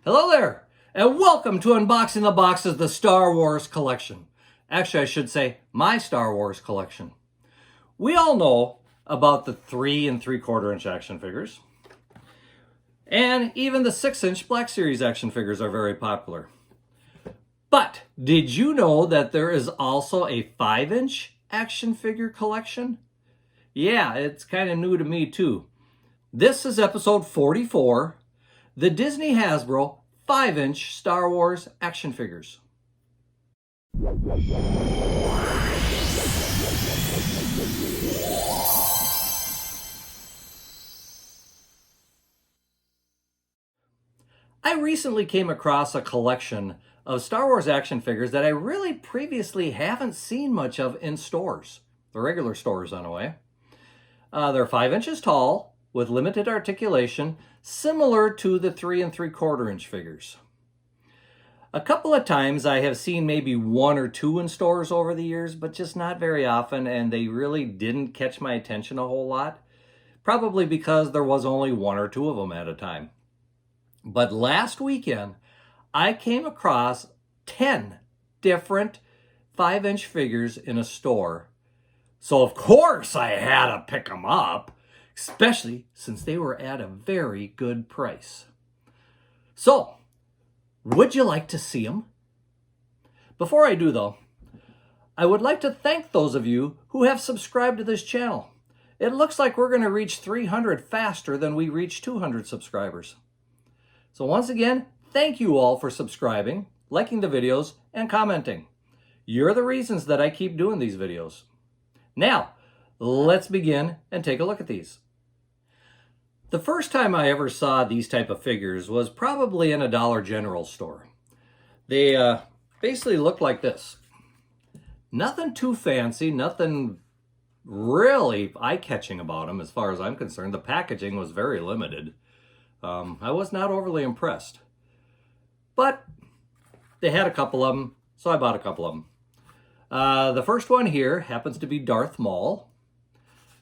Hello there, and welcome to Unboxing the Boxes, the Star Wars collection. Actually, I should say my Star Wars collection. We all know about the 3 3/4 inch action figures, and even the 6-inch Black Series action figures are very popular. But did you know that there is also a 5-inch action figure collection? Yeah, it's kind of new to me too. This is episode 44. The Disney Hasbro 5-inch Star Wars action figures. I recently came across a collection of Star Wars action figures that I really previously haven't seen much of in stores, the regular stores anyway. They're 5 inches tall, with limited articulation, similar to the 3 3/4 inch figures. A couple of times I have seen maybe 1 or 2 in stores over the years, but just not very often, and they really didn't catch my attention a whole lot. Probably because there was only 1 or 2 of them at a time. But last weekend, I came across 10 different 5-inch figures in a store. So of course I had to pick them up, especially since they were at a very good price. So, would you like to see them? Before I do though, I would like to thank those of you who have subscribed to this channel. It looks like we're going to reach 300 faster than we reach 200 subscribers. So once again, thank you all for subscribing, liking the videos, and commenting. You're the reasons that I keep doing these videos. Now, let's begin and take a look at these. The first time I ever saw these type of figures was probably in a Dollar General store. They basically look like this. Nothing too fancy, nothing really eye-catching about them as far as I'm concerned. The packaging was very limited. I was not overly impressed. But they had a couple of them, so I bought a couple of them. The first one here happens to be Darth Maul.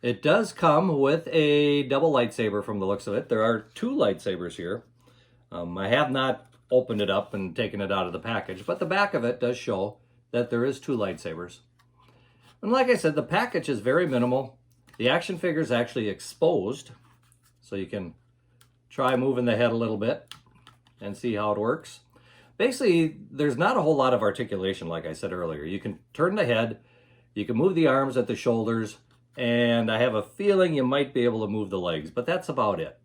It does come with a double lightsaber from the looks of it. There are 2 lightsabers here. I have not opened it up and taken it out of the package, but the back of it does show that there is 2 lightsabers. And like I said, the package is very minimal. The action figure is actually exposed, so you can try moving the head a little bit and see how it works. Basically, there's not a whole lot of articulation, like I said earlier. You can turn the head, you can move the arms at the shoulders, and I have a feeling you might be able to move the legs, but that's about it.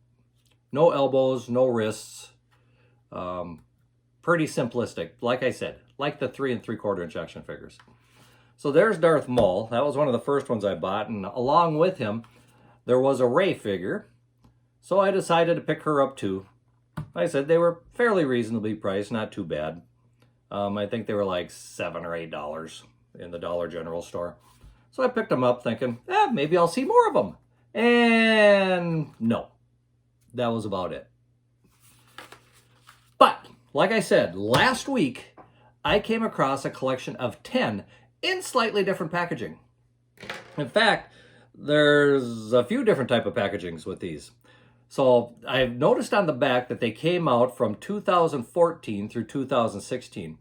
No elbows, no wrists. Pretty simplistic, like I said, like the 3 3/4 inch action figures. So there's Darth Maul. That was one of the first ones I bought, and along with him, there was a Rey figure. So I decided to pick her up too. Like I said, they were fairly reasonably priced, not too bad. I think they were like $7 or $8 in the Dollar General store. So I picked them up thinking, maybe I'll see more of them. And no, that was about it. But, like I said, last week, I came across a collection of 10 in slightly different packaging. In fact, there's a few different type of packagings with these. So I've noticed on the back that they came out from 2014 through 2016.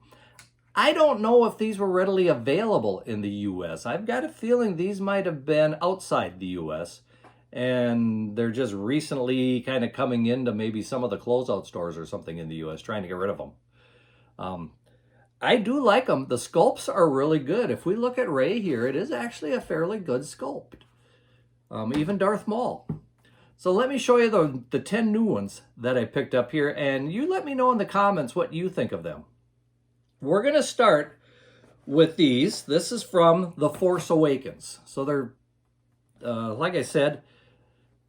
I don't know if these were readily available in the U.S. I've got a feeling these might have been outside the U.S. and they're just recently kind of coming into maybe some of the closeout stores or something in the U.S. trying to get rid of them. I do like them. The sculpts are really good. If we look at Rey here, it is actually a fairly good sculpt. Even Darth Maul. So let me show you the 10 new ones that I picked up here, and you let me know in the comments what you think of them. We're going to start with these. This is from The Force Awakens. So they're, like I said,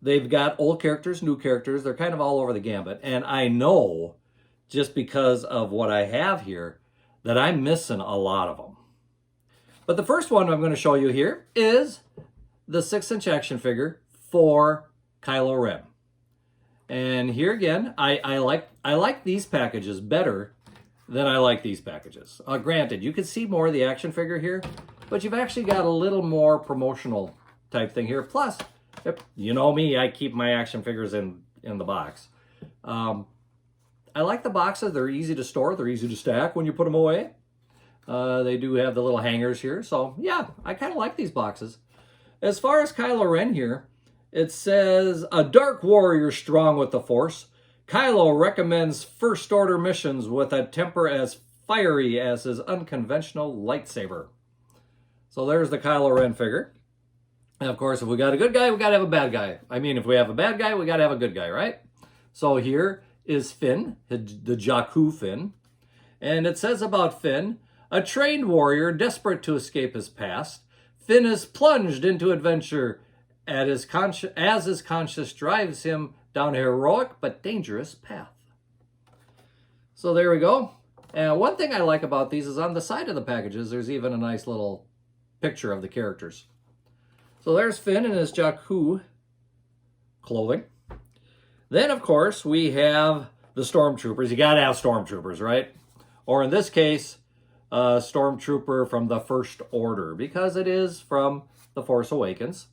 they've got old characters, new characters. They're kind of all over the gambit. And I know, just because of what I have here, that I'm missing a lot of them. But the first one I'm going to show you here is the 6-inch action figure for Kylo Ren. And here again, I like these packages better than I like these packages. Granted, you can see more of the action figure here, but you've actually got a little more promotional type thing here. Plus, you know me, I keep my action figures in the box. I like the boxes. They're easy to store. They're easy to stack when you put them away. They do have the little hangers here. So, yeah, I kind of like these boxes. As far as Kylo Ren here, it says, a dark warrior strong with the Force. Kylo recommends First Order missions with a temper as fiery as his unconventional lightsaber. So there's the Kylo Ren figure. And of course, if we got a good guy, we got to have a bad guy. I mean, if we have a bad guy, we got to have a good guy, right? So here is Finn, the Jakku Finn. And it says about Finn, a trained warrior desperate to escape his past. Finn is plunged into adventure as his conscience drives him down a heroic but dangerous path. So there we go. And one thing I like about these is on the side of the packages, there's even a nice little picture of the characters. So there's Finn in his Jakku clothing. Then, of course, we have the Stormtroopers. You got to have Stormtroopers, right? Or in this case, a Stormtrooper from the First Order, because it is from The Force Awakens.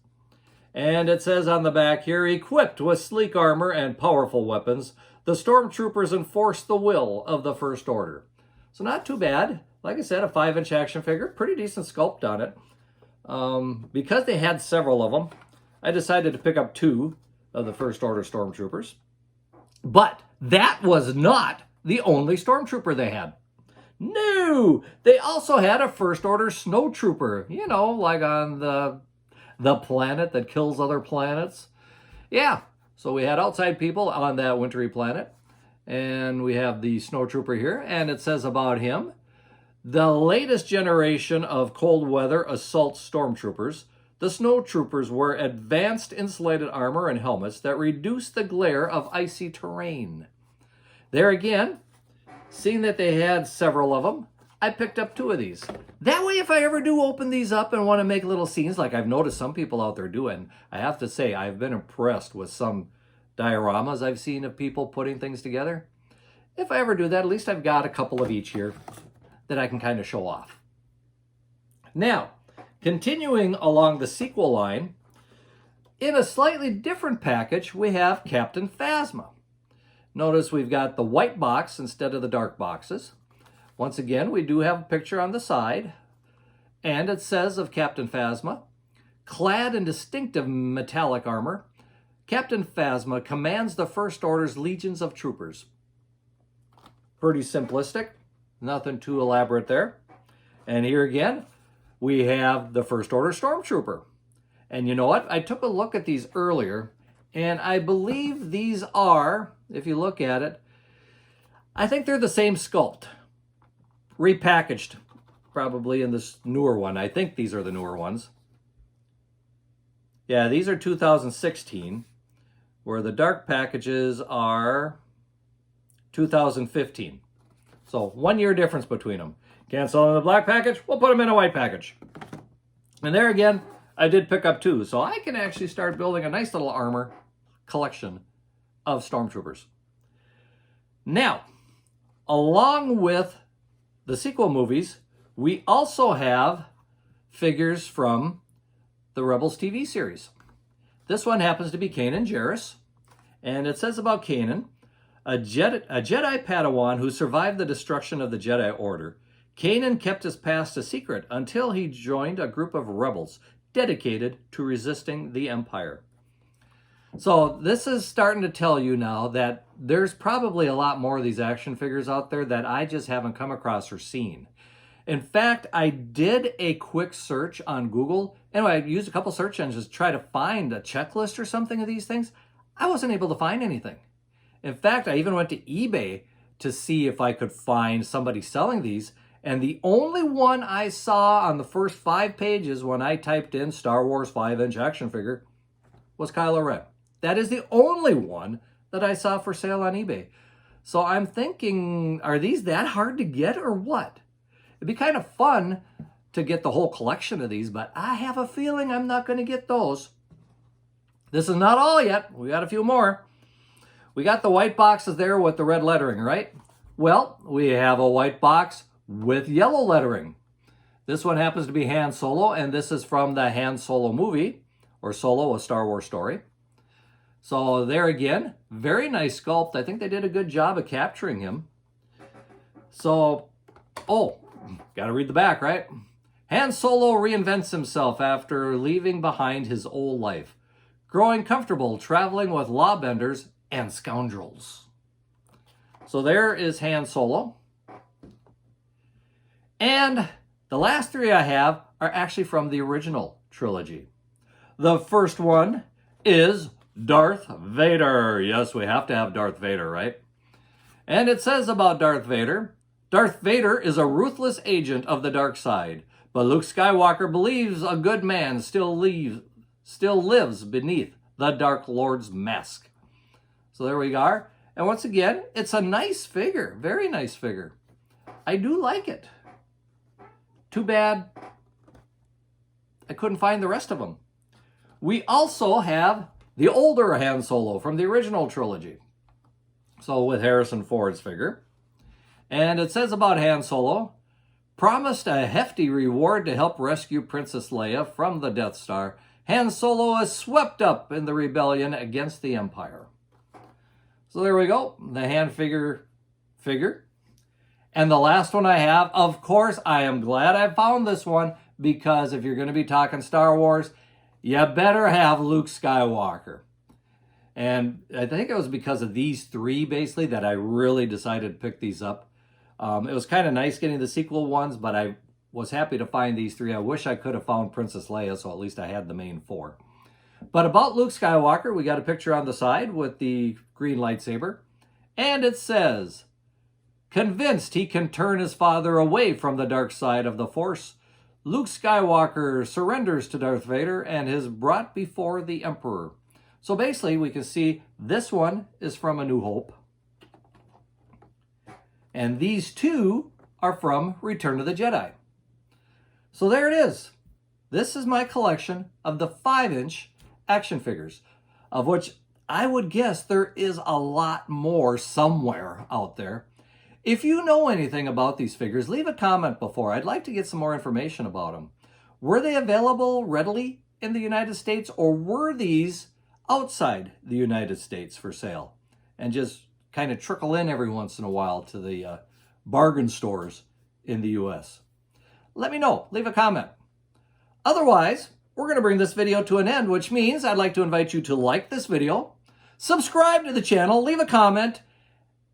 And it says on the back here, equipped with sleek armor and powerful weapons, the Stormtroopers enforce the will of the First Order. So not too bad. Like I said, a 5-inch action figure. Pretty decent sculpt on it. Because they had several of them, I decided to pick up 2 of the First Order Stormtroopers. But that was not the only Stormtrooper they had. No! They also had a First Order Snowtrooper. You know, like on the planet that kills other planets. Yeah, so we had outside people on that wintry planet. And we have the Snowtrooper here. And it says about him, the latest generation of cold weather assault stormtroopers, the snowtroopers wear advanced insulated armor and helmets that reduce the glare of icy terrain. There again, seeing that they had several of them, I picked up 2 of these. That way, if I ever do open these up and want to make little scenes like I've noticed some people out there doing, I have to say I've been impressed with some dioramas I've seen of people putting things together. If I ever do that, at least I've got a couple of each here that I can kind of show off. Now, continuing along the sequel line, in a slightly different package, we have Captain Phasma. Notice we've got the white box instead of the dark boxes. Once again, we do have a picture on the side, and it says of Captain Phasma, clad in distinctive metallic armor, Captain Phasma commands the First Order's legions of troopers. Pretty simplistic. Nothing too elaborate there. And here again, we have the First Order Stormtrooper. And you know what? I took a look at these earlier, and I believe these are, if you look at it, I think they're the same sculpt. Repackaged, probably in this newer one. I think these are the newer ones. Yeah, these are 2016, where the dark packages are 2015. So 1 year difference between them. Can't sell them in the black package, we'll put them in a white package. And there again, I did pick up 2. So I can actually start building a nice little armor collection of Stormtroopers. Now, along with the sequel movies, we also have figures from the Rebels TV series. This one happens to be Kanan Jarrus. And it says about Kanan, a Jedi Padawan who survived the destruction of the Jedi Order. Kanan kept his past a secret until he joined a group of rebels dedicated to resisting the Empire. So this is starting to tell you now that there's probably a lot more of these action figures out there that I just haven't come across or seen. In fact, I did a quick search on Google. Anyway, I used a couple search engines to try to find a checklist or something of these things. I wasn't able to find anything. In fact, I even went to eBay to see if I could find somebody selling these. And the only one I saw on the first 5 pages when I typed in Star Wars 5-inch action figure was Kylo Ren. That is the only one that I saw for sale on eBay. So I'm thinking, are these that hard to get or what? It'd be kind of fun to get the whole collection of these, but I have a feeling I'm not going to get those. This is not all yet. We got a few more. We got the white boxes there with the red lettering, right? Well, we have a white box with yellow lettering. This one happens to be Han Solo, and this is from the Han Solo movie, or Solo, A Star Wars Story. So there again, very nice sculpt. I think they did a good job of capturing him. So, oh, got to read the back, right? Han Solo reinvents himself after leaving behind his old life, growing comfortable traveling with lawbenders and scoundrels. So there is Han Solo. And the last three I have are actually from the original trilogy. The first one is Darth Vader. Yes, we have to have Darth Vader, right? And it says about Darth Vader, Darth Vader is a ruthless agent of the dark side, but Luke Skywalker believes a good man still lives beneath the Dark Lord's mask. So there we are. And once again, it's a nice figure, very nice figure. I do like it. Too bad I couldn't find the rest of them. We also have the older Han Solo from the original trilogy. So with Harrison Ford's figure. And it says about Han Solo, promised a hefty reward to help rescue Princess Leia from the Death Star, Han Solo is swept up in the rebellion against the Empire. So there we go, the Han figure. And the last one I have, of course, I am glad I found this one, because if you're going to be talking Star Wars, you better have Luke Skywalker. And I think it was because of these three, basically, that I really decided to pick these up. It was kind of nice getting the sequel ones, but I was happy to find these three. I wish I could have found Princess Leia, so at least I had the main four. But about Luke Skywalker, we got a picture on the side with the green lightsaber. And it says, convinced he can turn his father away from the dark side of the Force, Luke Skywalker surrenders to Darth Vader and is brought before the Emperor. So basically, we can see this one is from A New Hope. And these two are from Return of the Jedi. So there it is. This is my collection of the 5-inch action figures, of which I would guess there is a lot more somewhere out there. If you know anything about these figures, leave a comment before. I'd like to get some more information about them. Were they available readily in the United States, or were these outside the United States for sale and just kind of trickle in every once in a while to the bargain stores in the US? Let me know. Leave a comment. Otherwise, we're going to bring this video to an end, which means I'd like to invite you to like this video, subscribe to the channel, leave a comment,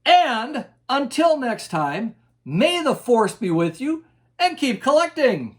and until next time, may the Force be with you and keep collecting!